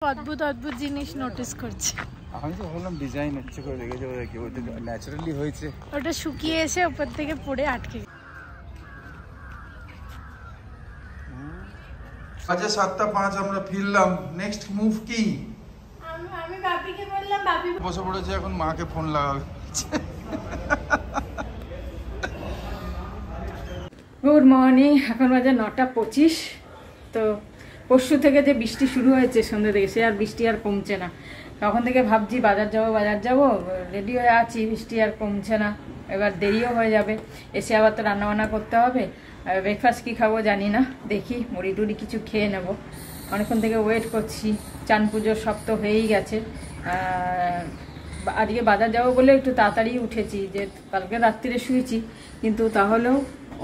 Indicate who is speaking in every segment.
Speaker 1: অদ্ভুত অদ্ভুত জিনিস নোটিস করছে।
Speaker 2: আমি তো ভাবলাম ডিজাইন হচ্ছে করে রেখেছে কি ওটা ন্যাচারালি হয়েছে,
Speaker 1: ওটা শুকিয়ে এসে উপর থেকে পড়ে আটকে।
Speaker 2: আজ 7:05 আমরা ফিরলাম। নেক্সট মুভ কি?
Speaker 1: আমি বাপিকে বললাম, বাপি
Speaker 2: বসে পড়েছে এখন মাকে ফোন লাগাবে।
Speaker 3: গুড মর্নিং, এখন বাজে 9:25। তো পরশু থেকে যে বৃষ্টি শুরু হয়েছে সন্ধ্যে থেকে, সে আর বৃষ্টি আর কমছে না। তখন থেকে ভাবছি বাজার যাবো, রেডি হয়ে আছি, বৃষ্টি আর কমছে না। এবার দেরিও হয়ে যাবে, এসে আবার তো রান্নাবান্না করতে হবে। ব্রেকফাস্ট কী খাবো জানি না, দেখি মুড়ি টুড়ি কিছু খেয়ে নেব। অনেকক্ষণ থেকে ওয়েট করছি, চান পুজোর সব তো হয়েই গেছে। আজকে বাজার যাবো বলে একটু তাড়াতাড়ি উঠেছি, যে কালকে রাত্রিরে শুয়েছি, কিন্তু তাহলেও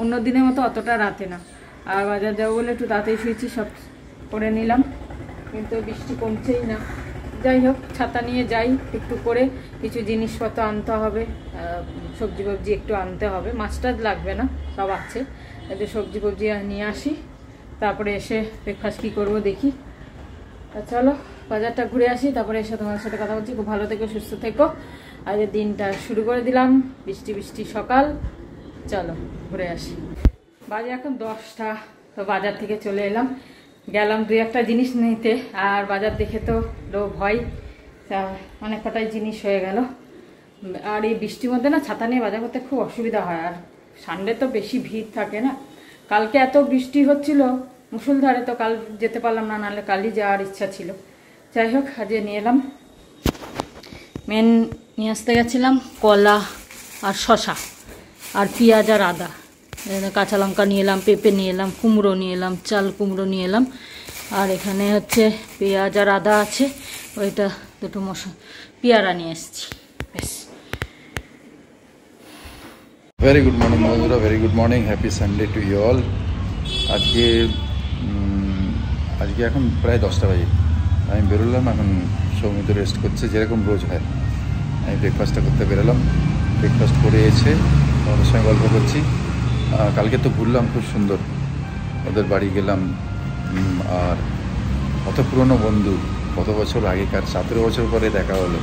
Speaker 3: অন্য দিনের মতো অতটা রাতে না। আর বাজার যাবো বলে একটু তাড়াতাড়ি শুয়েছি, সব করে নিলাম, কিন্তু বৃষ্টি কমছেই না। যাই হোক, ছাতা নিয়ে যাই, একটু করে কিছু জিনিসপত্র আনতে হবে, সবজি ফবজি একটু আনতে হবে। মাছ টাছ লাগবে না, সব আছে, একটু সবজি ফবজি নিয়ে আসি, তারপরে এসে ব্রেকফাস্ট কী করবো দেখি। চলো বাজারটা ঘুরে আসি, তারপরে এসে তোমার সাথে কথা বলছি। খুব ভালো থেকো, সুস্থ থেকো। আজকের দিনটা শুরু করে দিলাম, বৃষ্টি সকাল। চলো ঘুরে আসি। বাজে এখন 10টা। তো বাজার থেকে চলে এলাম, গেলাম 2-1টা জিনিস নিতে। আর বাজার দেখে তো লোভ হয়, অনেক কটাই জিনিস হয়ে গেল। আর এই বৃষ্টির মধ্যে না ছাতা নিয়ে বাজার করতে খুব অসুবিধা হয়। আর সানডে তো বেশি ভিড় থাকে না। কালকে এত বৃষ্টি হচ্ছিল মুষলধারে, তো কাল যেতে পারলাম না, নাহলে কালই যাওয়ার ইচ্ছা ছিল। যাই হোক, আজকে নিয়ে এলাম। নিয়ে আসতে গেছিলাম কলা আর শশা আর পেঁয়াজ আর আদা, কাঁচা লঙ্কা নিয়ে এলাম, পেঁপে নিয়ে এলাম, কুমড়ো নিয়ে এলাম, চাল কুমড়ো নিয়ে এলাম। আর এখানে হচ্ছে পেঁয়াজ আর আদা আছে, ওইটা দুটো পেয়ারা নিয়ে এসেছি। বেশ,
Speaker 2: ভেরি গুড মর্নিং বন্ধুরা, very good morning, happy Sunday to you all. আজকে এখন প্রায় 10টা বাজে। আমি বেরোলাম, এখন সৌমিত রেস্ট করছে যেরকম রোজ হয়। আমি ব্রেকফাস্টটা করতে বেরোলাম, ব্রেকফাস্ট করে এসে তোমাদের সঙ্গে গল্প করছি। কালকে তো ঘুরলাম খুব সুন্দর, ওদের বাড়ি গেলাম। আর কত পুরনো বন্ধু, কত বছর আগেকার, 17 বছর পরে দেখা হলো,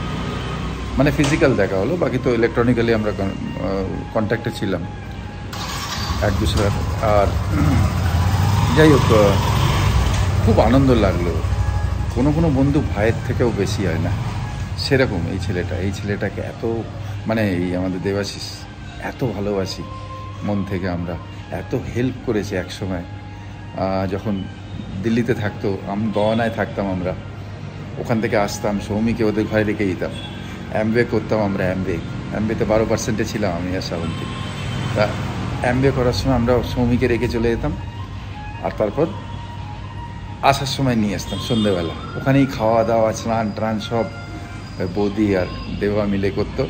Speaker 2: মানে ফিজিক্যাল দেখা হলো, বাকি তো ইলেকট্রনিক্যালি আমরা কন্ট্যাক্টে ছিলাম এক দুসরার। আর যাই হোক, খুব আনন্দ লাগলো। কোনো বন্ধু ভাইয়ের থেকেও বেশি হয় না, সেরকম এই ছেলেটাকে এত, মানে এই আমাদের দেবাশিস এত ভালোবাসি মন থেকে। আমরা এত হেল্প করেছি এক সময়, যখন দিল্লিতে থাকতো, গওয়ানায় থাকতাম আমরা, ওখান থেকে আসতাম, সৌমিকে ওদের ঘরে রেখে দিতাম, অ্যামওয়ে করতাম আমরা। অ্যামওয়েতে 12% ছিলাম আমি আর শ্রাবন্তী। তা অ্যামওয়ে করার সময় আমরা সৌমিকে রেখে চলে যেতাম, আর তারপর আসার সময় নিয়ে আসতাম সন্ধ্যেবেলা। ওখানেই খাওয়া দাওয়া, স্নান টান সব বৌদি আর দেবা মিলে করতো।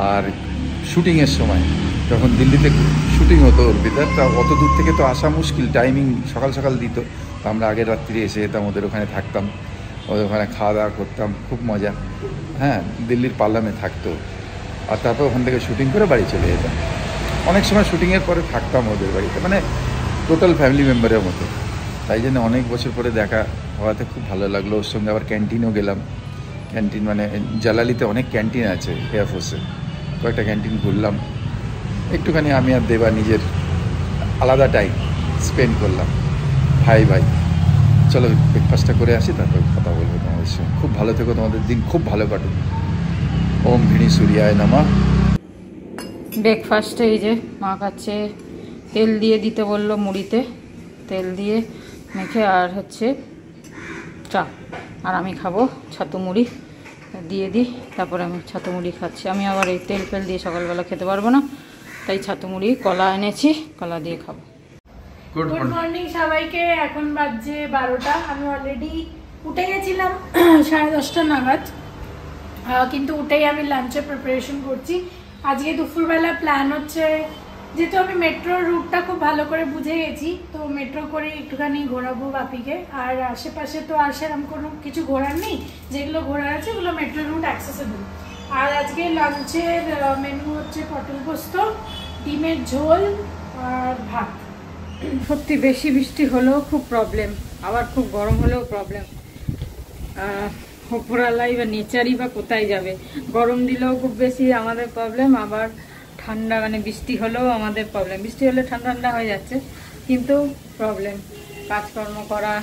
Speaker 2: আর শুটিংয়ের সময়, যখন দিল্লিতে শুটিং হতো অর্পিতার, তা অত দূর থেকে তো আসা মুশকিল, টাইমিং সকাল দিত। তো আমরা আগের রাত্রি এসে যেতাম, ওদের ওখানে থাকতাম, ওদের ওখানে খাওয়া দাওয়া করতাম, খুব মজা। হ্যাঁ, দিল্লির পাল্লামে থাকতো। আর তারপর ওখান থেকে শুটিং করে বাড়ি চলে যেতাম। অনেক সময় শুটিংয়ের পরে থাকতাম ওদের বাড়িতে, মানে টোটাল ফ্যামিলি মেম্বারের মতো। তাই জন্য অনেক বছর পরে দেখা হওয়াতে খুব ভালো লাগলো। ওর সঙ্গে আবার ক্যান্টিনও গেলাম। ক্যান্টিন মানে জালালিতে অনেক ক্যান্টিন আছে এয়ারফোর্সে, কয়েকটা ক্যান্টিন ঘুরলাম। একটুখানি আমি আর দেবা নিজের আলাদা টাইম স্পেন্ড করলাম, ভাই। চলো ব্রেকফাস্টটা করে আসি, তারপর কথা বলবো তোমাদের সঙ্গে। খুব ভালো থেকো, তোমাদের দিন খুব ভালো কাটুক। ওম ভিণী সূর্যায় নমঃ।
Speaker 3: ব্রেকফাস্টে এই যে মা খাচ্ছে, তেল দিয়ে দিতে বললো মুড়িতে, তেল দিয়ে মেখে, আর হচ্ছে চা। আর আমি খাবো ছাতু মুড়ি, দিয়ে দিই, তারপরে আমি ছাতু মুড়ি খাচ্ছি। আমি আবার এই তেল ফেল দিয়ে সকালবেলা খেতে পারবো না, তাই ছাতু মুড়ি, কলা এনেছি, কলা দিয়ে খাবো।
Speaker 1: গুড মর্নিং সবাইকে। এখন বাজে 12টা। আমি অলরেডি উঠে গেছিলাম 10:30 নাগাদ, কিন্তু উঠেই আমি লাঞ্চের প্রিপারেশন করছি। আজকে দুপুরবেলা প্ল্যান হচ্ছে, যেহেতু আমি মেট্রোর রুটটা খুব ভালো করে বুঝে গেছি, তো মেট্রো করে একটুখানি ঘোরাবো বাপিকে। আর আশেপাশে তো আর সেরকম কোনো কিছু ঘোরার নেই, যেগুলো ঘোরার আছে ওগুলো মেট্রো রুট অ্যাক্সেসেবল। আর আজকে লাঞ্চের মেনু হচ্ছে পটল পোস্ত, ডিমের ঝোল আর ভাত।
Speaker 3: সত্যি বেশি বৃষ্টি হলেও খুব প্রবলেম, আবার খুব গরম হলেও প্রবলেম। ওপরালাই বা নেচারই বা কোথায় যাবে। গরম দিলেও খুব বেশি আমাদের প্রবলেম, আবার ঠান্ডা মানে বৃষ্টি হলেও আমাদের প্রবলেম। বৃষ্টি হলে ঠান্ডা ঠান্ডা হয়ে যাচ্ছে, কিন্তু প্রবলেম কাজকর্ম করা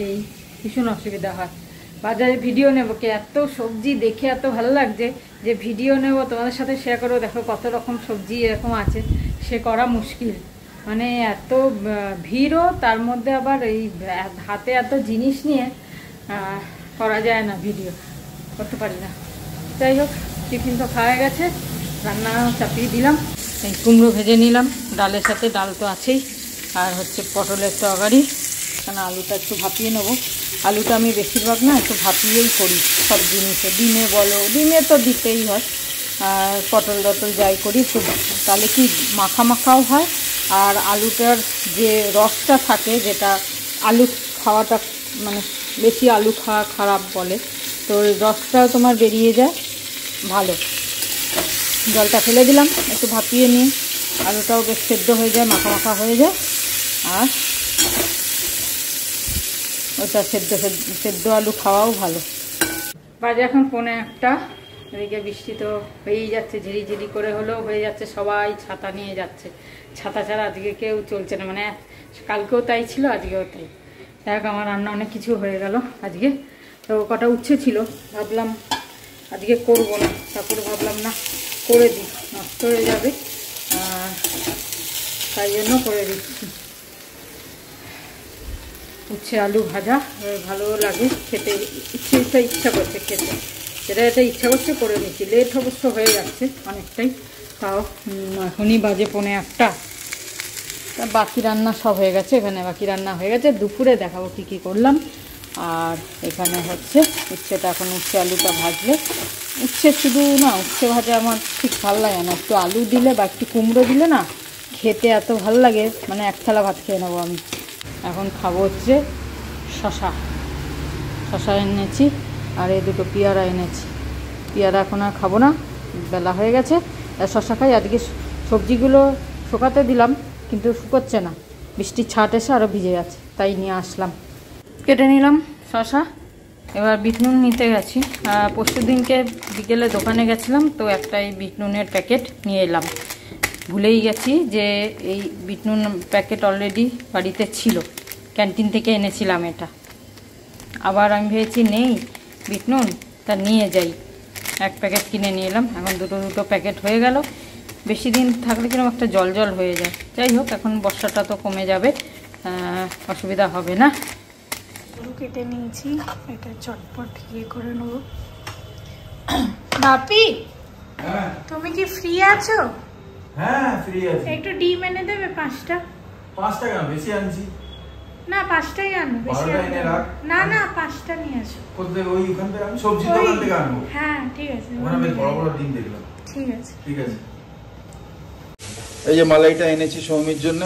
Speaker 3: এই ভীষণ অসুবিধা হয়। বাজারে ভিডিও নেবো, কে এত সবজি দেখে এত ভালো লাগছে যে ভিডিও নেব তোমাদের সাথে শেয়ার করবো, দেখো কত রকম সবজি এরকম আছে, সে করা মুশকিল। মানে এত ভিড়ও, তার মধ্যে আবার এই হাতে এত জিনিস নিয়ে করা যায় না, ভিডিও করতে পারি না। যাই হোক, টিফিন তো খাওয়া গেছে, রান্না চাপিয়ে দিলাম। এই কুমড়ো ভেজে নিলাম ডালের সাথে, ডাল তো আছেই, আর হচ্ছে পটলের তরকারি। এখানে আলুটা একটু ভাপিয়ে নেবো। আলুটা আমি বেশিরভাগ না একটু ভাপিয়েই করি সব জিনিসে, ডিমে বলো, ডিমে তো দিতেই হয়, আর পটল টটল যাই করি একটু, তাহলে কি মাখা মাখাও হয়। আর আলুটার যে রসটা থাকে, যেটা আলু খাওয়াটা মানে বেশি আলু খাওয়া খারাপ বলে, তো ওই রসটাও তোমার বেরিয়ে যায় ভালো। জলটা ফেলে দিলাম, একটু ভাপিয়ে নিয়ে আলুটাও বেশ সেদ্ধ হয়ে যায়, মাখা মাখা হয়ে যায়, আর ওটা সেদ্ধ আলু খাওয়াও ভালো। বাজে এখন 1:45, এদিকে বৃষ্টি তো হয়েই যাচ্ছে, ঝিরিঝিরি করে হলেও হয়ে যাচ্ছে, সবাই ছাতা নিয়ে যাচ্ছে। ছাতা ছাড়া আজকে কেউ চলছে না, মানে কালকেও তাই ছিল, আজকেও তাই। দেখ আমার রান্না অনেক কিছু হয়ে গেল আজকে। তো কটা উচ্ছে ছিল, ভাবলাম আজকে করবো না, তারপরে ভাবলাম না করে দিই, নষ্ট হয়ে যাবে, তাই জন্য করে দিচ্ছি। উচ্ছে আলু ভাজা ভালো লাগে খেতে, ইচ্ছা করছে খেতে, এটা ইচ্ছা করছে করে নিচ্ছি। লেট অবশ্য হয়ে যাচ্ছে অনেকটাই, তাও এখনই বাজে 1:45। তা বাকি রান্না সব হয়ে গেছে, এখানে বাকি রান্না হয়ে গেছে, দুপুরে দেখাবো কী কী করলাম। আর এখানে হচ্ছে উচ্ছেটা, এখন উচ্ছে আলুটা ভাজলে, উচ্ছে শুধু না, উচ্ছে ভাজা আমার ঠিক ভালো লাগে না, একটু আলু দিলে বা একটু কুমড়ো দিলে না খেতে এত ভালো লাগে, মানে এক থালা ভাত খেয়ে নেবো আমি। এখন খাবো হচ্ছে শশা এনেছি, আর এই দুটো পেয়ারা এনেছি। পেয়ারা এখন আর খাবো না, বেলা হয়ে গেছে, শশা খাই। আজকে সবজিগুলো শুকাতে দিলাম, কিন্তু শুকোচ্ছে না, বৃষ্টির ছাট এসে আরও ভিজে যাচ্ছে, তাই নিয়ে আসলাম। কেটে নিলাম শশা, এবার বিট নুন নিতে গেছি। পরশু দিনকে বিকেলে দোকানে গেছিলাম, তো একটা এই বিট নুনের প্যাকেট নিয়ে এলাম। ভুলেই গেছি যে এই বিট নুন প্যাকেট অলরেডি বাড়িতে ছিল, ক্যান্টিন থেকে এনেছিলাম এটা। আবার আমি ভেবেছি নেই বিট নুন, তা নিয়ে যাই, এক প্যাকেট কিনে নিয়ে এলাম। এখন দুটো প্যাকেট হয়ে গেল। বেশি দিন থাকলে কিরকম একটা জল হয়ে যায়। যাই হোক, এখন বর্ষাটা তো কমে যাবে, অসুবিধা হবে না।
Speaker 1: কেটে নিয়েছি, এটা চটপট ইয়ে করে নেব। বাপি, তুমি কি ফ্রি আছো?
Speaker 2: হ্যাঁ ফ্রি আছি।
Speaker 1: একটু ডিম এনে দেবে 5টা।
Speaker 2: 5টা কেন, বেশি আনছি
Speaker 1: না, 5টাই আনো, বেশি
Speaker 2: এনে রাখ।
Speaker 1: না না, 5টা নিয়ে আসো।
Speaker 2: কোথায়? ওই ওখান থেকে আমি সবজি দোকান থেকে আনবো।
Speaker 1: হ্যাঁ ঠিক আছে,
Speaker 2: ওখানে বেশ বড় বড় ডিম দেখলাম।
Speaker 1: ঠিক আছে
Speaker 2: ঠিক আছে। এই যে মালাইটা এনেছি সৌমির জন্য।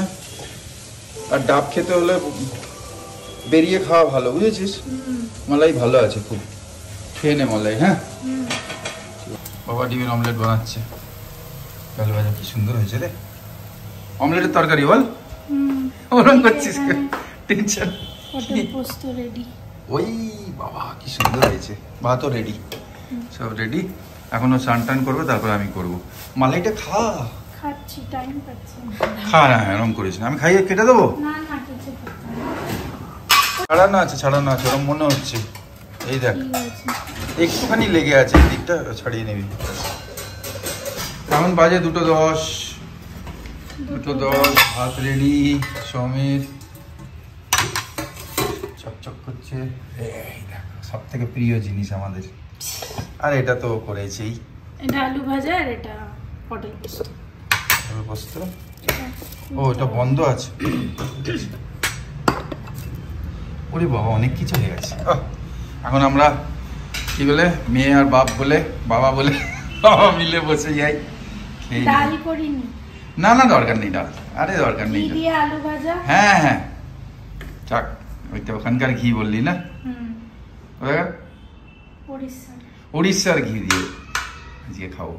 Speaker 2: আর ডাব খেতে হলে বেরিয়ে খাওয়া ভালো, বুঝেছিস? মালাই ভালো আছে খুব, খেয়ে নে মালাই। হ্যাঁ, বাবা ডিমের অমলেট বানাচ্ছে। কাল ভাজা কি সুন্দর হয়েছে রে, অমলেটের তরকারি বল। ওরম করছিস, টেনশন।
Speaker 1: পটল পোস্ত রেডি।
Speaker 2: ওই বাবা কি সুন্দর হয়েছে, ভাতও রেডি, সব রেডি। এখনো স্নান টান করবে, তারপর আমি করবো। মালাইটা খা।
Speaker 1: খাচ্ছি, টাইম পাচ্ছি না।
Speaker 2: খা না, এরকম করিস না, আমি খাইয়ে কেটে দেবো।
Speaker 1: না না, কিছু
Speaker 2: ছাড়ানো আছে, ওরম মনে হচ্ছে। এই দেখ, একটুখানি লেগে আছে, এই দিকটা ছাড়িয়ে নিবি। এখন বাজে 2:10। ভাত রেডি, সৌমির চকচক করছে। এই দেখ, সব থেকে প্রিয় জিনিস আমাদের। আর এটা তো করেছি,
Speaker 1: এটা আলু ভাজা, আর এটা পটল পোস্ত।
Speaker 2: পোস্ত। ও, এটা বন্ধ আছে। ওরে বাবা, অনেক কিছু হয়ে গেছে। এখন আমরা কি বলে, মেয়ে আর বাবা বলে মিলে বসে যাই।
Speaker 1: ডাল করিনি।
Speaker 2: না দরকার নেই ডাল, আরে দরকার নেই।
Speaker 1: ঘি দিয়ে আলু ভাজা।
Speaker 2: হ্যাঁ থাক, ওইটা ওখানকার ঘি বললি না? উড়িষ্যার ঘি দিয়ে আজকে খাবো।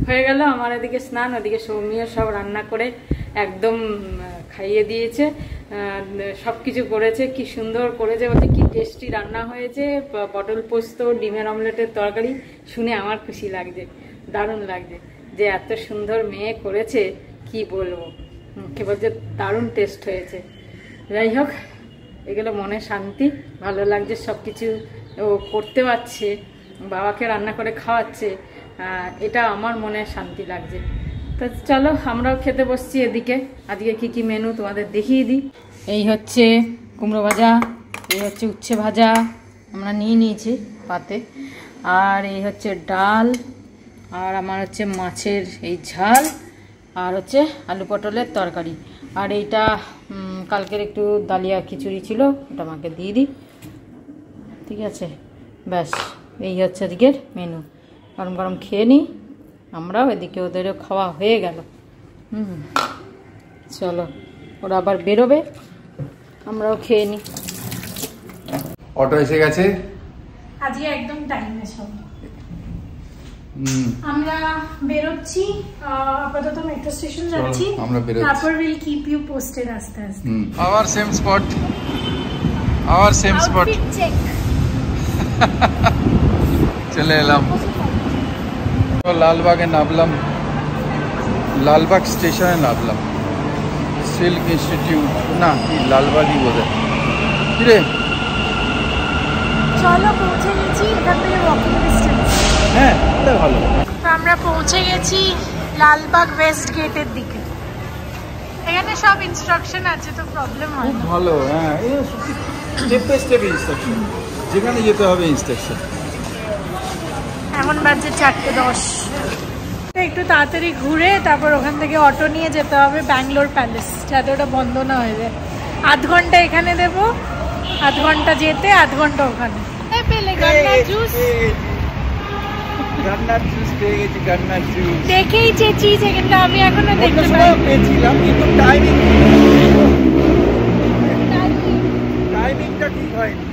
Speaker 3: হয়ে গেল আমার এদিকে স্নান, ওদিকে সৌমিও সব রান্না করে একদম খাইয়ে দিয়েছে। সব কিছু করেছে, কি সুন্দর করেছে, বলছে কি টেস্টি রান্না হয়েছে, পটল পোস্ত, ডিমের অমলেটের তরকারি। শুনে আমার খুশি লাগছে, দারুণ লাগছে যে এত সুন্দর মেয়ে করেছে, কি বলবো। কে বলছে দারুণ টেস্ট হয়েছে। যাই হোক, এগুলো মনে শান্তি, ভালো লাগছে। সব কিছু ও করতে পারছে, বাবাকে রান্না করে খাওয়াচ্ছে, এটা আমার মনে শান্তি লাগছে। তো চলো আমরাও খেতে বসছি এদিকে। আজকে কি কি মেনু তোমাদের দেখিয়ে দিই। এই হচ্ছে কুমড়ো ভাজা, এই হচ্ছে উচ্ছে ভাজা আমরা নিয়ে নিয়েছি পাতে, আর এই হচ্ছে ডাল, আর আমার হচ্ছে মাছের এই ঝাল, আর হচ্ছে আলু পটলের তরকারি। আর এইটা কালকের একটু ডালিয়া খিচুড়ি ছিল, ওটা আমাকে দিয়ে দিই। ঠিক আছে, ব্যাস এই হচ্ছে আজকের মেনু। গরম গরম খেয়ে নিই আমরাও, এদিকে ওদেরও খাওয়া হয়ে গেল। চলো, ওরা আবার বেরোবে, আমরাও খেয়ে নিই।
Speaker 2: অটো এসে গেছে
Speaker 1: আজকে একদম টাইমে সব। আমরা বেরোচ্ছি, আপাতত মেট্রো স্টেশন যাচ্ছি, তারপর উইল কিপ ইউ পোস্টেড আস্তে আস্তে।
Speaker 2: Our same spot, our same spot. চলে এলাম, লালবাগে নামলাম, লালবাগ স্টেশনে নামলাম। সিল্ক ইনস্টিটিউট না কি লালবাগই বোধহয়। কি রে,
Speaker 1: চলো পৌঁছে গেছি, এখান থেকে ওয়াকিং ডিস্টেন্স।
Speaker 2: হ্যাঁ ভালো।
Speaker 1: আমরা পৌঁছে গেছি লালবাগ ওয়েস্ট গেটের দিকে। এখানে সব ইনস্ট্রাকশন আছে, তো প্রবলেম হয় না।
Speaker 2: ভালো, হ্যাঁ স্টেপ বাই স্টেপ ইনস্ট্রাকশন, যেখানে যেতে হবে ইনস্ট্রাকশন।
Speaker 1: এখন বাজে 4:10। একটু তাড়াতাড়ি ঘুরে তারপর ওখান থেকে অটো নিয়ে যেতে হবে ব্যাঙ্গালোর প্যালেস, যাতে ওটা বন্ধ না হয়ে যায়। 8 ঘন্টা এখানে দেবো, 8 ঘন্টা যেতে, 8 ঘন্টা ওখানে। পেলে গান্নার জুস,
Speaker 2: গান্নার জুস পেয়ে গেছি, গান্নার জুস
Speaker 1: দেখেই চেয়েছি, কিন্তু আমি এখনো দেখতে
Speaker 2: পেয়েছিলাম, কিন্তু টাইমিংটা ঠিক হয়নি।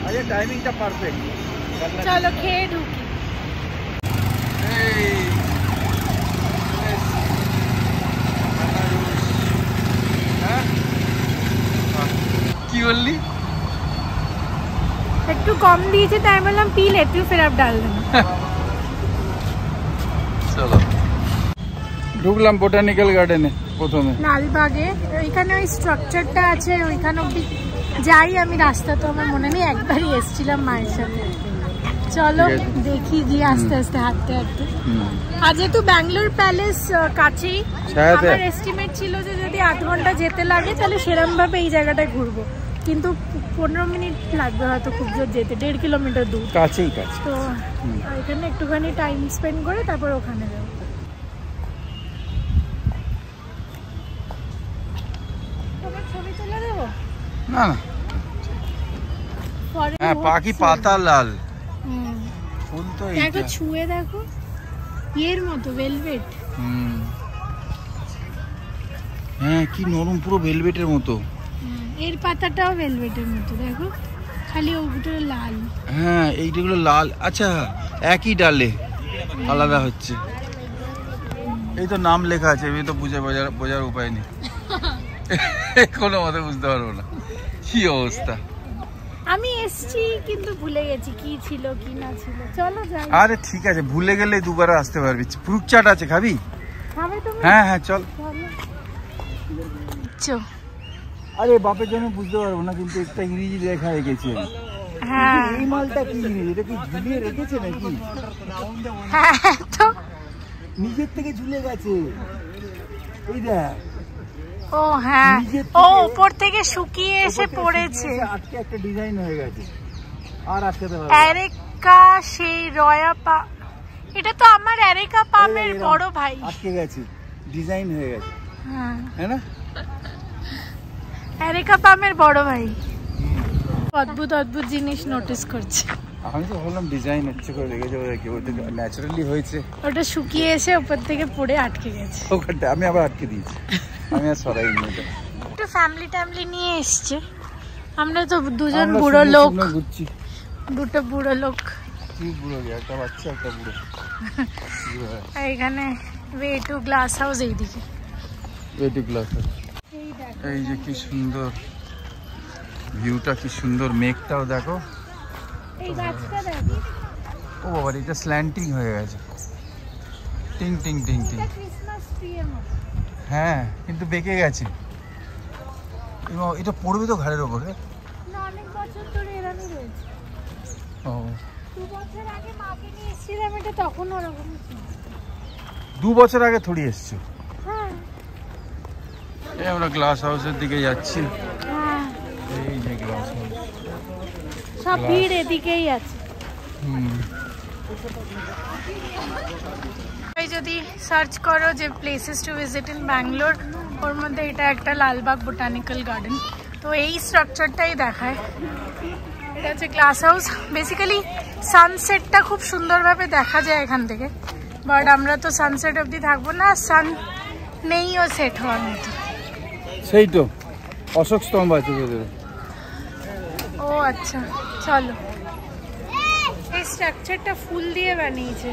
Speaker 2: আরে টাইমিংটা পারফেক্ট।
Speaker 1: চলো খেয়ে ঢুকি।
Speaker 2: কি বললি?
Speaker 1: একটু কম দিয়েছে তাই বললাম পি লেती हूं, फिर आप डाल देना।
Speaker 2: চলো ঢুকলাম বোটানিক্যাল গার্ডেনে প্রথমে,
Speaker 1: লালবাগে। ওইখানে ওই স্ট্রাকচারটা আছে, ওইখানে অব্দি যাই আমি, রাস্তা তো আমার মনে নেই, একবারই এসেছিলাম মায়ের সাথে। চলো দেখি গিয়ে আস্তে আস্তে হাঁটতে হাঁটতে। আজ যেহেতু ব্যাঙ্গালোর প্যালেস কাছেই, আমার এস্টিমেট ছিল যে যদি 8 ঘন্টা যেতে লাগে তাহলে সেরকম ভাবে এই জায়গাটায় ঘুরবো, কিন্তু 15 মিনিট লাগবে হয়তো খুব জোর যেতে, 1.5 কিলোমিটার দূর,
Speaker 2: কাছেই কাছে।
Speaker 1: তো এখানে একটুখানি টাইম স্পেন্ড করে তারপর ওখানে যাবো। তোমার ছবি তুলে দেবো?
Speaker 2: না না, হ্যাঁ পাখি পাতা লাল, ফুল তো
Speaker 1: দেখো, ছুঁয়ে দেখো, এর মতো ভেলভেট।
Speaker 2: হ্যাঁ কি নরম, পুরো ভেলভেটের মতো।
Speaker 1: এর পাতাটাও ভেলভেটের মতো, দেখো খালি ওগুলো লাল।
Speaker 2: হ্যাঁ এইগুলো লাল, আচ্ছা একই ডালে আলাদা হচ্ছে। এই তো নাম লেখা আছে, আমি তো বোঝার উপায় নেই, কোনো মতে বুঝতে পারবো না কি অবস্থা।
Speaker 1: আমি এসছি কিন্তু ভুলে গেছি কি ছিল কি না ছিল। চলো যাই।
Speaker 2: আরে ঠিক আছে, ভুলে গেলে দুবার আসতে পারবি। ফ্রুট চাট আছে, খাবি?
Speaker 1: খাবে তুমি?
Speaker 2: হ্যাঁ হ্যাঁ চল।
Speaker 1: চল।
Speaker 2: আরে বাপের জন্য বুঝতে পারবো না, কিন্তু একটা ইংরেজি লেখা রেখেছে।
Speaker 1: হ্যাঁ
Speaker 2: এই মালটা কি জিনিস? এটা কি ঝুলিয়ে রেখেছে নাকি?
Speaker 1: হ্যাঁ তো
Speaker 2: নিজের থেকে ঝুলে গেছে, এই দেখ।
Speaker 1: ও হ্যাঁ, ও উপর থেকে শুকিয়ে এসে পড়েছে,
Speaker 2: আজকে একটা ডিজাইন হয়ে গেছে, আর আটকাতে পারবে।
Speaker 1: এরিকা সেই রয়া পা, এটা তো আমার এরিকা পামের বড় ভাই।
Speaker 2: আটকে গেছে, ডিজাইন হয়ে গেছে।
Speaker 1: হ্যাঁ
Speaker 2: হ্যাঁ না,
Speaker 1: এরিকা পামের বড় ভাই। অদ্ভুত অদ্ভুত জিনিস নোটিস করছে।
Speaker 2: আমি তো ভাবলাম ডিজাইন হচ্ছে করে রেখেছে, ওটা ন্যাচারালি হয়েছে।
Speaker 1: ওটা শুকিয়ে এসে উপর থেকে পড়ে আটকে গেছে,
Speaker 2: ওখানটা আমি আবার আটকে দিয়েছি, আমি আর সরাইনি ওটা।
Speaker 1: একটু ফ্যামিলি ট্যামিলি নিয়ে এসছে, আমরা তো দুজন বুড়ো লোক, দুটো বুড়ো লোক।
Speaker 2: কি বুড়ো, একটা বাচ্চা একটা বুড়ো।
Speaker 1: এখানে ওয়ে টু গ্লাস হাউস, এইদিকে
Speaker 2: ওয়ে টু গ্লাস হাউস। এই যে কি সুন্দর ভিউটা কি সুন্দর, মেঘটাও দেখো।
Speaker 1: এই গাছটা দেখো,
Speaker 2: ও বাবা এটা স্ল্যান্টিং হয়ে গেছে, টিং টিং টিং টিং।
Speaker 1: এটা ক্রিসমাস ট্রি এর মতো।
Speaker 2: হ্যাঁ কিন্তু বেঁকে গেছে, এবং এটা পড়বে তো ঘাড়ের ওপরে।
Speaker 1: না, অনেক বছর ধরে এরকমই রয়েছে।
Speaker 2: ও
Speaker 1: 2 বছর আগে মাকে নিয়ে এসেছিলাম, এটা তখন ওরকম ছিল।
Speaker 2: 2 বছর আগে থুড়ি এসছো?
Speaker 1: হ্যাঁ
Speaker 2: এই আমরা গ্লাস হাউসের দিকে যাচ্ছি।
Speaker 1: হ্যাঁ,
Speaker 2: এই যে গ্লাস হাউস,
Speaker 1: সব ভিড় এদিকেই আছে। যদি সার্চ করো যে places to visit in Bangalore, ওর মধ্যে এটা একটা লালবাগ বোটানিক্যাল গার্ডেন। তো এই স্ট্রাকচারটাই দেখায়। এটা হচ্ছে গ্লাস হাউস। বেসিক্যালি সানসেটটা খুব সুন্দরভাবে দেখা যায় এখান থেকে, বাট আমরা তো সানসেট অবধি থাকবো না, সান নেইও সেট হওয়ার মতো।
Speaker 2: সেই তো অশোক স্তম্ভ আছে ভেতরে।
Speaker 1: ও আচ্ছা, চলো। এই স্ট্রাকচারটা ফুল দিয়ে বানিয়েছে,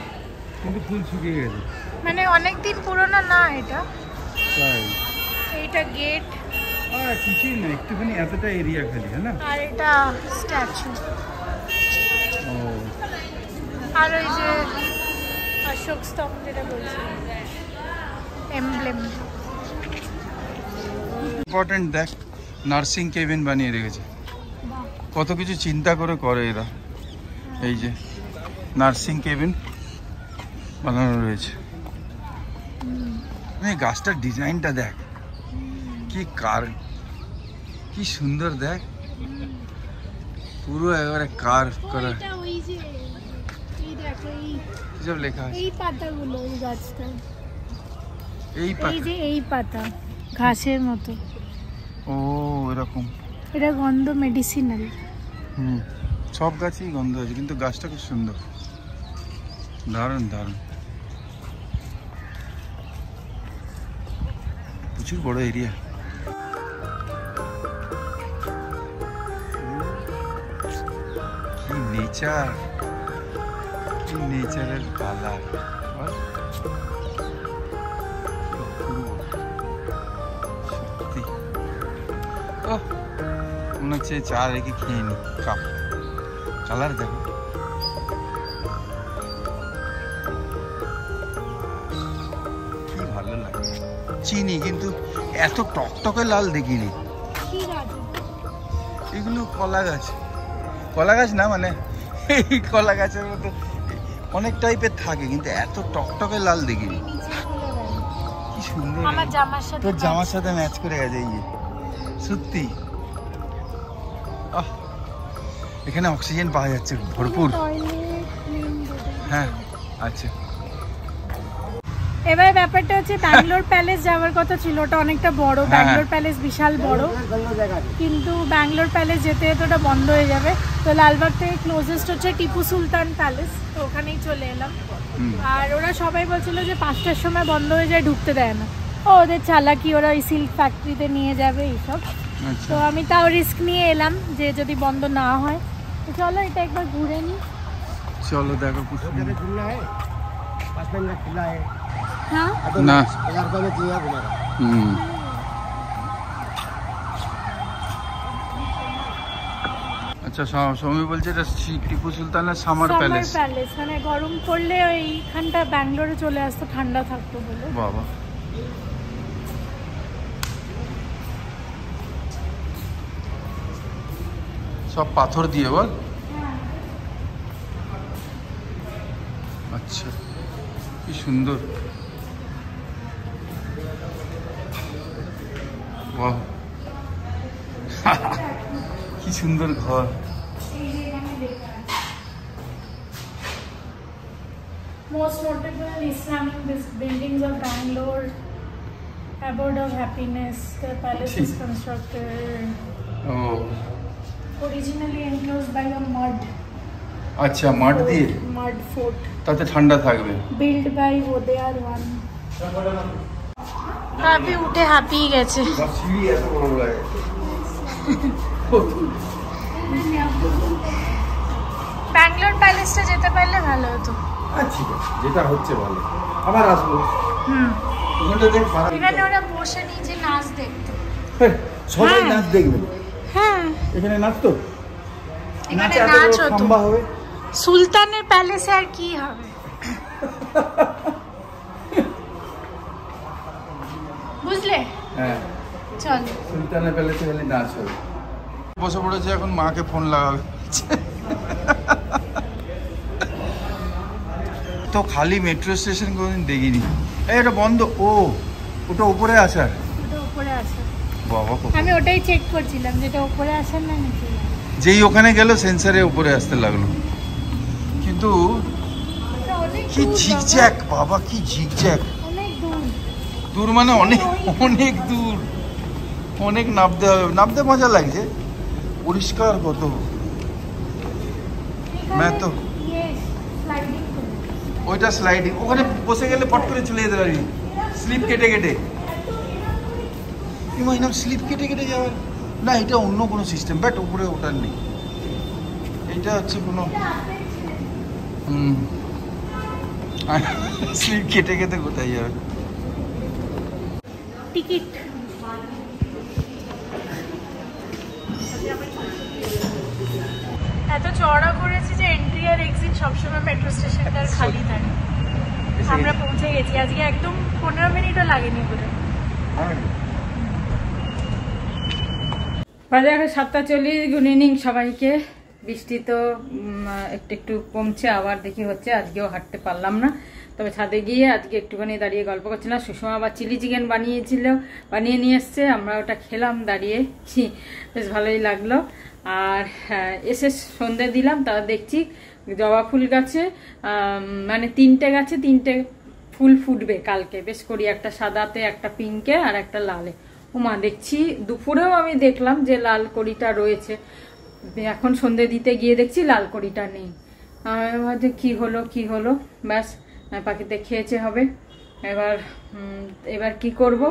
Speaker 2: কিন্তু ফুল শুকিয়ে গেছে,
Speaker 1: মানে অনেকদিন পুরনো না এটা।
Speaker 2: তাই
Speaker 1: এইটা গেট,
Speaker 2: আর কিছুই না, একটুখানি এতটা এরিয়া খালি, হ্যাঁ না?
Speaker 1: আর এটা স্ট্যাচু,
Speaker 2: ও
Speaker 1: আর ওই যে অশোক স্তম্ভ যেটা বলছি, এমব্লেম।
Speaker 2: ইম্পর্টেন্ট দেখ, নার্সিং কেবিন বানিয়ে রেখেছে, কত কিছু চিন্তা করে করে এরা। এই যে নার্সিং কেবিন বানানো রয়েছে। এই গাছটার ডিজাইনটা দেখ, কি সুন্দর দেখ, পুরো একেবারে কার্ভ করা।
Speaker 1: ওই যে এই দেখো, এই
Speaker 2: সব লেখা আছে,
Speaker 1: এই পাতাগুলো, এই গাছটা,
Speaker 2: এই
Speaker 1: এই
Speaker 2: পাতা।
Speaker 1: যে এই পাতা ঘাসের মতো।
Speaker 2: ও এরকম,
Speaker 1: এটা গন্ধ মেডিসিনাল।
Speaker 2: সব গাছেই গন্ধ আছে, কিন্তু গাছটা খুব সুন্দর, দারুণ দারুণ। প্রচুর বড় এরিয়া। কি নেচার, কি নেচারের কালার, সত্যি। ও মনে হচ্ছে চা রেখে খেয়ে নি, কাপ কালার দেখো। কি ভালো লাগে, চিনি কিন্তু এত টকটকে লাল দেখিনি। এগুলো কলা গাছ, কলা গাছ না, মানে এই কলা গাছের মতো অনেক টাইপের থাকে, কিন্তু এত টকটকে লাল দেখিনি। কি সুন্দর,
Speaker 1: আমার জামার সাথে,
Speaker 2: তোর জামার সাথে ম্যাচ করে গেছে। এই যে সত্যি, এখানে অক্সিজেন পাওয়া যাচ্ছে ভরপুর। হ্যাঁ আচ্ছা,
Speaker 1: এবার ব্যাপারটা হচ্ছে ব্যাঙ্গালোর প্যালেস যাওয়ার কথা ছিল, ওটা অনেকটা বড়, ব্যাঙ্গালোর প্যালেস বিশাল বড়, কিন্তু ব্যাঙ্গালোর প্যালেস যেতে যেতে ওটা বন্ধ হয়ে যাবে। তো লালবাগ থেকে ক্লোজেস্ট হচ্ছে টিপু সুলতান প্যালেস, তো ওখানেই চলে এলাম। আর ওরা সবাই বলছিল যে 5টার সময় বন্ধ হয়ে যায়, ঢুকতে দেয় না। ওদের চালাকি, ওরা ওই সিল্ক ফ্যাক্টরিতে নিয়ে যাবে এইসব। তো আমি তাও রিস্ক নিয়ে এলাম যে যদি বন্ধ না হয়। তো চলো এটা একবার ঘুরে নিই।
Speaker 2: চলো দেখো খুব সুন্দর।
Speaker 1: হ্যাঁ
Speaker 2: না আচ্ছা, সৌমি বলছে এটা টিপু সুলতানের সামার প্যালেস।
Speaker 1: মানে গরম পড়লে ওইখানটা ব্যাঙ্গালোরে চলে আসতো, ঠান্ডা থাকতো বলে।
Speaker 2: বাবা, সব পাথর দিয়ে বল। আচ্ছা, কি সুন্দর, বাহ কি সুন্দর ঘর।
Speaker 1: Most notable Islamic buildings of Bangalore, abode of happiness. The palace is constructed originally enclosed by a mud.
Speaker 2: আচ্ছা, মাঠ দিয়ে,
Speaker 1: mud fort.
Speaker 2: তাতে ঠান্ডা থাকবে।
Speaker 1: Built by Wadeyar I. কাফি উঠে হাঁপিয়ে গেছে।
Speaker 2: সিঁড়ি এত বড় লাগে।
Speaker 1: ব্যাঙ্গালোর প্যালেসটা যেতে পারলে ভালো হতো।
Speaker 2: ঠিক আছে, যেটা হচ্ছে ভালো, আবার আসবো। এখানে
Speaker 1: ওরা বসে নিজে নাচ দেখতো।
Speaker 2: সবাই নাচ দেখবে।
Speaker 1: হ্যাঁ
Speaker 2: এখানে নাচ তো,
Speaker 1: এখানে নাচ হতো, সুলতানের প্যালেসে আর কি হবে। বুঝলে?
Speaker 2: হ্যাঁ
Speaker 1: চল
Speaker 2: সুলতানের প্যালেসে খালি নাচ হবে। বসে পড়েছে এখন, মাকে ফোন লাগাবে। তো খালি মেট্রো স্টেশন কোনোদিন দেখিনি। এটা বন্ধ। ও ওটা উপরে আসার,
Speaker 1: ওটা উপরে আসার
Speaker 2: বাবা
Speaker 1: আমি ওটাই চেক করছিলাম যেটা উপরে আসার না নিচে।
Speaker 2: যেই ওখানে গেল সেন্সারে উপরে আসতে লাগলো, কিন্তু কি ঝিকঝ্যাক বাবা, কি ঝিকঝ্যাক।
Speaker 1: অনেক দূর,
Speaker 2: দূর মানে অনেক অনেক দূর, অনেক নামতে হবে। নামতে মজা লাগছে, পরিষ্কার কত। তো ওইটা স্লাইডিং, ওখানে বসে গেলে পট করে চলে যেতে পারবি, স্লিপ কেটে কেটে। স্লিপ কেটে কেটে যাওয়ার না, এটা অন্য কোনো সিস্টেম, বাট উপরে ওটার নেই। এটা হচ্ছে কোনো স্লিপ কেটে কেটে কোথায় যাবে।
Speaker 1: টিকিট এত চড়া করেছে যে এন্ট্রি আর এক্সিট সবসময় মেট্রো স্টেশনটার খালি থাকে। আমরা পৌঁছে গেছি আজকে, একদম 15 মিনিটও লাগেনি বলে।
Speaker 3: বাজে এখন 7:40। গুড ইভিনিং সবাইকে। বৃষ্টি তো একটু একটু কমছে, আবার দেখি হচ্ছে। আজকেও হাঁটতে পারলাম না, তবে ছাদে গিয়ে আজকে একটুখানি দাঁড়িয়ে গল্প করছিলাম। সুষমা আবার চিলি চিকেন বানিয়ে নিয়ে এসছে, আমরা ওটা খেলাম দাঁড়িয়ে, বেশ ভালোই লাগলো। আর এসে সন্ধে দিলাম, তা দেখছি জবা ফুল গাছে মানে 3টে গাছে 3টে ফুল ফুটবে কালকে বেশ করি, একটা সাদাতে, একটা পিঙ্কে আর একটা লালে। ওমা, দেখছি দুপুরেও আমি দেখলাম যে লাল কড়িটা রয়েছে, এখন সন্ধে দিতে গিয়ে দেখছি লাল কড়িটা নেই। যে কি হলো, ব্যাস পাখিতে খেয়েছে হবে। এবার কি করব,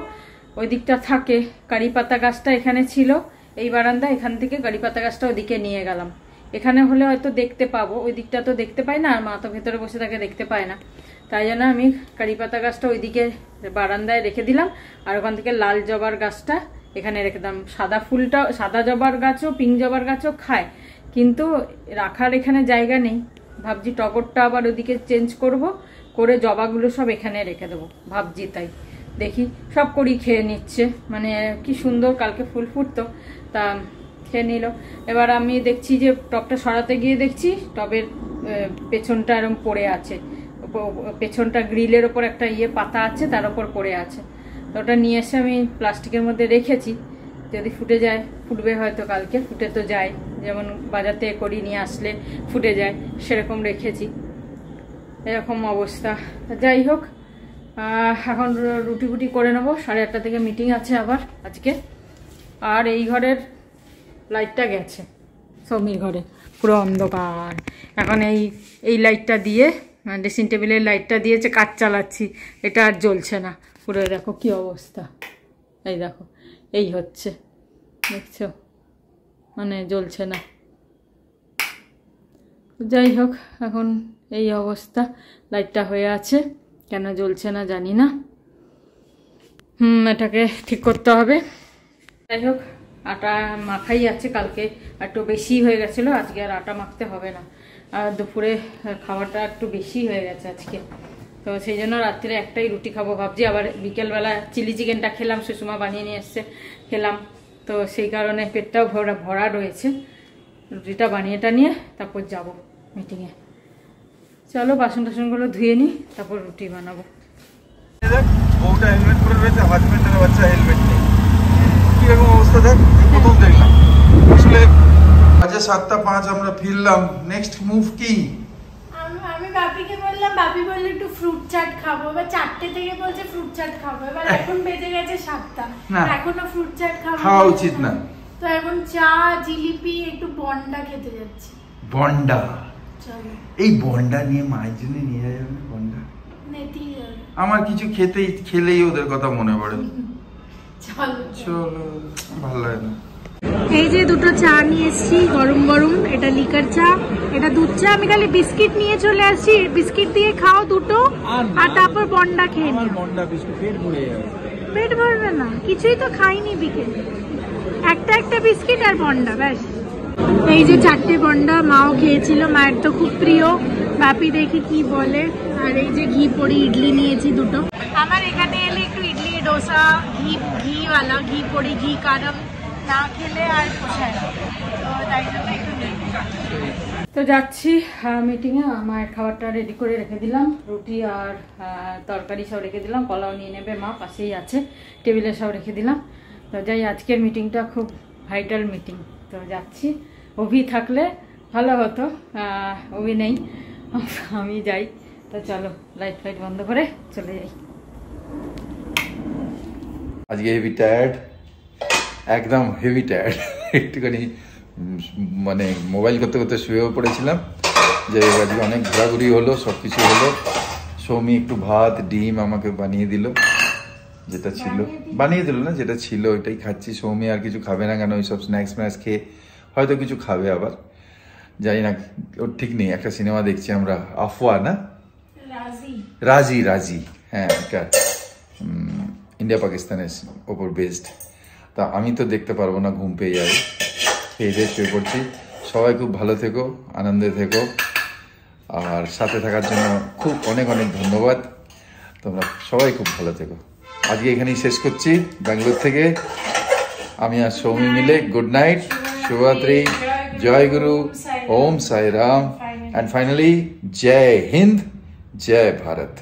Speaker 3: ওই দিকটা থাকে কারি পাতা গাছটা, এখানে ছিল এই বারান্দা, এখান থেকে কারি পাতা গাছটা ওদিকে নিয়ে গেলাম। এখানে হলে হয়তো দেখতে পাবো, ওই দিকটা তো দেখতে পাই না, আর মা তো ভেতরে বসে থাকে দেখতে পায় না। তাই জন্য আমি কারি পাতা গাছটা ওইদিকে বারান্দায় রেখে দিলাম, আর ওখান থেকে লাল জবার গাছটা এখানে রেখে দিলাম। সাদা জবার গাছও পিঙ্ক জবার গাছও খায়, কিন্তু রাখার এখানে জায়গা নেই। ভাবছি টগরটা আবার ওদিকে চেঞ্জ করে জবাগুলো সব এখানে রেখে দেবো ভাবছি। তাই দেখি, সব করি খেয়ে নিচ্ছে, মানে কি সুন্দর কালকে ফুল ফুটতো, তা খেয়ে নিল। এবার আমি দেখছি যে টবটা সরাতে গিয়ে দেখছি টবের পেছনটা এরকম পড়ে আছে, পেছনটা গ্রিলের ওপর একটা পাতা আছে, তার ওপর পড়ে আছে। তো ওটা নিয়ে এসে আমি প্লাস্টিকের মধ্যে রেখেছি, যদি ফুটবে হয়তো কালকে, ফুটে তো যায়, যেমন বাজার থেকে করি নিয়ে আসলে ফুটে যায়, সেরকম রেখেছি। এরকম অবস্থা। যাই হোক, এখন রুটি করে নেবো, 8:30 থেকে মিটিং আছে আবার আজকে। আর এই ঘরের লাইটটা গেছে, সৌমির ঘরে পুরো অন্ধকার। এখন এই লাইটটা দিয়ে, ড্রেসিং টেবিলের লাইটটা দিয়েছে, কাজ চালাচ্ছি, এটা আর জ্বলছে না। পুরো দেখো কি অবস্থা, এই দেখো এই হচ্ছে, দেখছো, মানে জ্বলছে না। যাই হোক, এখন এই অবস্থা, লাইটটা হয়ে আছে, কেন জ্বলছে না জানি না। এটাকে ঠিক করতে হবে। যাই হোক, আটা মাখাই আছে, কালকে একটু বেশি হয়ে গেছিলো, আজকে আর আটা মাখতে হবে না। আর দুপুরে খাওয়াটা একটু বেশি হয়ে গেছে আজকে, তো সেই জন্য রাত্রে একটাই রুটি খাবো ভাবছি। আবার বিকেলবেলা চিলি চিকেনটা খেলাম, সুষমা বানিয়ে নিয়ে এসছে, খেলাম, তো সেই কারণে পেটটাও ভরা রয়েছে। রুটিটা বানিয়েটা নিয়ে তারপর যাব মিটিংয়ে। চলো বাসন টাসনগুলো ধুয়ে নিই, তারপর রুটি বানাবো।
Speaker 2: বউটা হেলমেট পরে রয়েছে, হাজবেন্ডের বাচ্চা হেলমেট নেই, কিরকম অবস্থা দেখ। প্রথম দেখলাম আসলে। আজ 7:05 আমরা ফিরলাম। নেক্সট মুভ কি?
Speaker 1: আমি বাপিকে বললাম, বাপি বললো একটু ফ্রুট চাট খাবো, এবার 4টে থেকে বলছে ফ্রুট চাট খাবো, এবার এখন বেজে গেছে 7টা, এখনো ফ্রুট চাট খাওয়া
Speaker 2: উচিত না।
Speaker 1: তো এখন চা, জিলিপি, একটু বন্ডা খেতে যাচ্ছি।
Speaker 2: বন্ডা? এই বন্ডা নিয়ে মায়ের জন্য নিয়ে যাবে। বন্ডা আমার কিছু খেলেই ওদের কথা মনে পড়ে। চলো, ভালো লাগে না।
Speaker 1: এই যে দুটো চা নিয়ে এসছি, গরম গরম, এটা লিকার চা, এটা দুধ চা। আমি খালি বিস্কিট নিয়ে চলে আসছি, বিস্কিট দিয়ে খাও দুটো, আর তারপর বন্ডা খেয়ে নিও।
Speaker 2: বন্ডা বিস্কুট পেট ভরে যাবে।
Speaker 1: পেট ভরবে না, কিছুই তো খাইনি বিকেলে। একটা একটা বিস্কিট আর বন্ডা, ব্যাস। এই যে 4টে বন্ডা মাও খেয়েছিল, মায়ের তো খুব প্রিয়। বাপি দেখি কি বলে। আর এই যে ঘি পড়ি ইডলি নিয়েছি 2টো। আমার এখানে এলে একটু ইডলি ডোসা ঘিওয়ালা, ঘি পড়ি, ঘি কারম না খেলে আর পোষায় না, তো তাই জন্য একটু নেই।
Speaker 3: তো যাচ্ছি মিটিংয়ে। মায়ের খাবারটা রেডি করে রেখে দিলাম, রুটি আর তরকারি সব রেখে দিলাম, কলাও নিয়ে নেবে মা, পাশেই আছে টেবিলে সব রেখে দিলাম। তো যাই, আজকের মিটিংটা খুব ভাইটাল মিটিং। তো যাচ্ছি, অভি থাকলে ভালো হতো, অভি নেই, আমি যাই। তো চলো লাইট ফাইট বন্ধ করে চলে যাই।
Speaker 2: আজকে হেভি টায়ার্ড, একদম হেভি টায়ার্ড। একটুখানি মানে মোবাইল করতে করতে শুয়েও পড়েছিলাম। যে আজকে অনেক ঘোরাঘুরি হলো, সব কিছু হলো। সৌমি একটু ভাত ডিম আমাকে বানিয়ে দিল, যেটা ছিল বানিয়ে দিল না, যেটা ছিল ওইটাই খাচ্ছি। সৌমি আর কিছু খাবে না, কেন ওইসব স্ন্যাক্স ম্যাক্স খেয়ে হয়তো কিছু খাবে আবার, জানি না, ওর ঠিক নেই। একটা সিনেমা দেখছি আমরা, আফওয়া না রাজি, হ্যাঁ, এটা ইন্ডিয়া পাকিস্তানের ওপর বেসড। তা আমি তো দেখতে পারবো না, ঘুম পেয়ে যাবে। খেয়ে দিয়ে শুয়ে পড়ছি। সবাই খুব ভালো থেকো, আনন্দে থেকো, আর সাথে থাকার জন্য খুব অনেক অনেক ধন্যবাদ। তোমরা সবাই খুব ভালো থেকো। আজকে এখানেই শেষ করছি ব্যাঙ্গালোর থেকে, আমি আর সৌমি মিলে। গুড নাইট, শুভরাত্রি, জয় গুরু, ওম সাই রাম, অ্যান্ড ফাইনালি জয় হিন্দ, জয় ভারত।